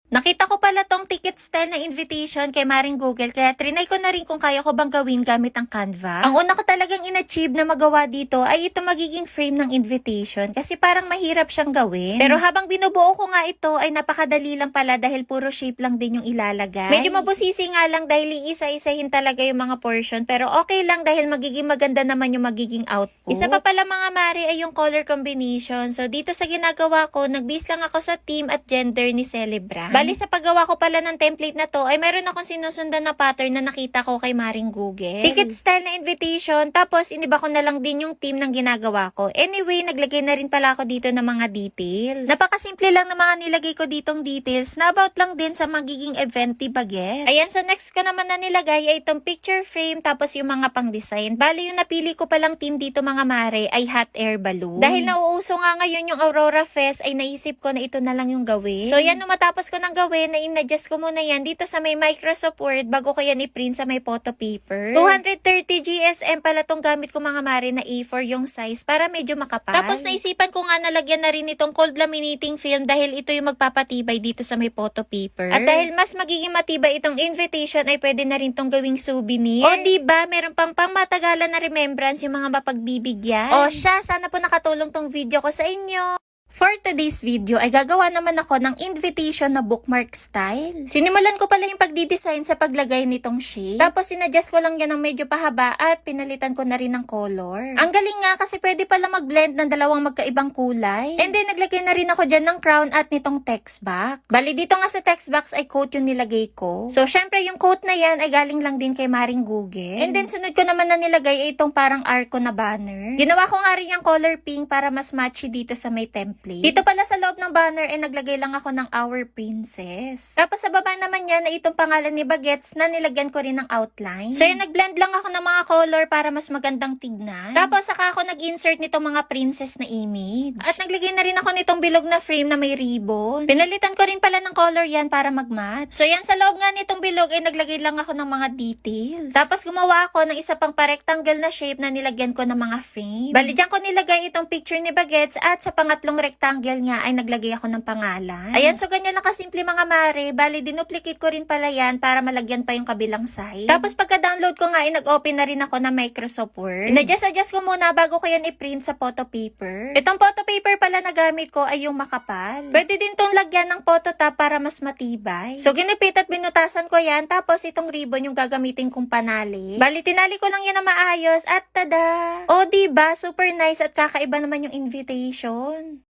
Nakita ko pala tong ticket style na invitation kay Maring Google kaya trinay ko na rin kung kaya ko bang gawin gamit ang Canva. Ang una ko talagang inachieve na magawa dito ay ito magiging frame ng invitation kasi parang mahirap siyang gawin. Pero habang binubuo ko nga ito ay napakadali lang pala dahil puro shape lang din yung ilalagay. Medyo mabusisi nga lang dahil iisa-isahin talaga yung mga portion pero okay lang dahil magiging maganda naman yung magiging output. Isa pa pala mga Mari ay yung color combination. So dito sa ginagawa ko, nag-base lang ako sa theme at gender ni Celebra. Bali sa paggawa ko pala ng template na to ay meron akong sinusundan na pattern na nakita ko kay Maring Google. Ticket style na invitation tapos iniba ko na lang din yung theme ng ginagawa ko. Anyway, naglagay na rin pala ako dito ng mga details. Napakasimple lang ng mga nilagay ko ditong details na about lang din sa magiging event ni Bagets. Ayan, so next ko naman na nilagay ay itong picture frame tapos yung mga pang-design. Bali yung napili ko palang theme dito mga Mare ay hot air balloon. Dahil nauuso nga ngayon yung Aurora Fest ay naisip ko na ito na lang yung gawin. So yan, nung matapos ko ng gawin, na in-adjust ko muna yan dito sa may Microsoft Word bago ko yan i-print sa may photo paper. 230 GSM pala tong gamit ko mga Mare na A4 yung size para medyo makapal. Tapos naisipan ko nga nalagyan na rin itong cold laminating film dahil ito yung magpapatibay dito sa may photo paper. At dahil mas magiging matibay itong invitation ay pwede na rin tong gawing souvenir. O diba, meron pang matagalan na remembrance yung mga mapagbibigyan. O siya, sana po nakatulong tong video ko sa inyo. For today's video ay gagawa naman ako ng invitation na bookmark style. Sinimulan ko pala yung pagdidesign sa paglagay nitong shape. Tapos sinadjust ko lang yan ng medyo pahaba at pinalitan ko na rin ng color. Ang galing nga kasi pwede pala mag-blend ng dalawang magkaibang kulay. And then naglagay na rin ako dyan ng crown at nitong text box. Bali dito nga sa text box ay quote yung nilagay ko. So syempre yung quote na yan ay galing lang din kay Maring Google. And then sunod ko naman na nilagay ay itong parang arco na banner. Ginawa ko nga rin yung color pink para mas matchy dito sa may template. Dito pala sa loob ng banner ay naglagay lang ako ng Our Princess. Tapos sa baba naman yan ay itong pangalan ni Bagets na nilagyan ko rin ng outline. So yun, nag-blend lang ako ng mga color para mas magandang tignan. Tapos saka ako nag-insert nitong mga princess na image. At naglagay na rin ako nitong bilog na frame na may ribbon. Pinalitan ko rin pala ng color yan para mag-match. So yan, sa loob nga nitong bilog ay naglagay lang ako ng mga details. Tapos gumawa ako ng isa pang pa-rectangle na shape na nilagyan ko ng mga frame. Bali dyan ko nilagay itong picture ni Bagets at sa pangatlong rectangle niya ay naglagay ako ng pangalan. Ayan, so ganyan lang kasimple mga Mare. Bali, dinuplicate ko rin pala yan para malagyan pa yung kabilang side. Tapos pagka-download ko nga ay nag-open na rin ako ng Microsoft Word. Adjust ko muna bago ko yan i-print sa photo paper. Itong photo paper pala na gamit ko ay yung makapal. Pwede din tong lagyan ng photo top para mas matibay. So ginipit at binutasan ko yan. Tapos itong ribbon yung gagamitin kong panali. Bali, tinali ko lang yan na maayos at tada! O diba, super nice at kakaiba naman yung invitation.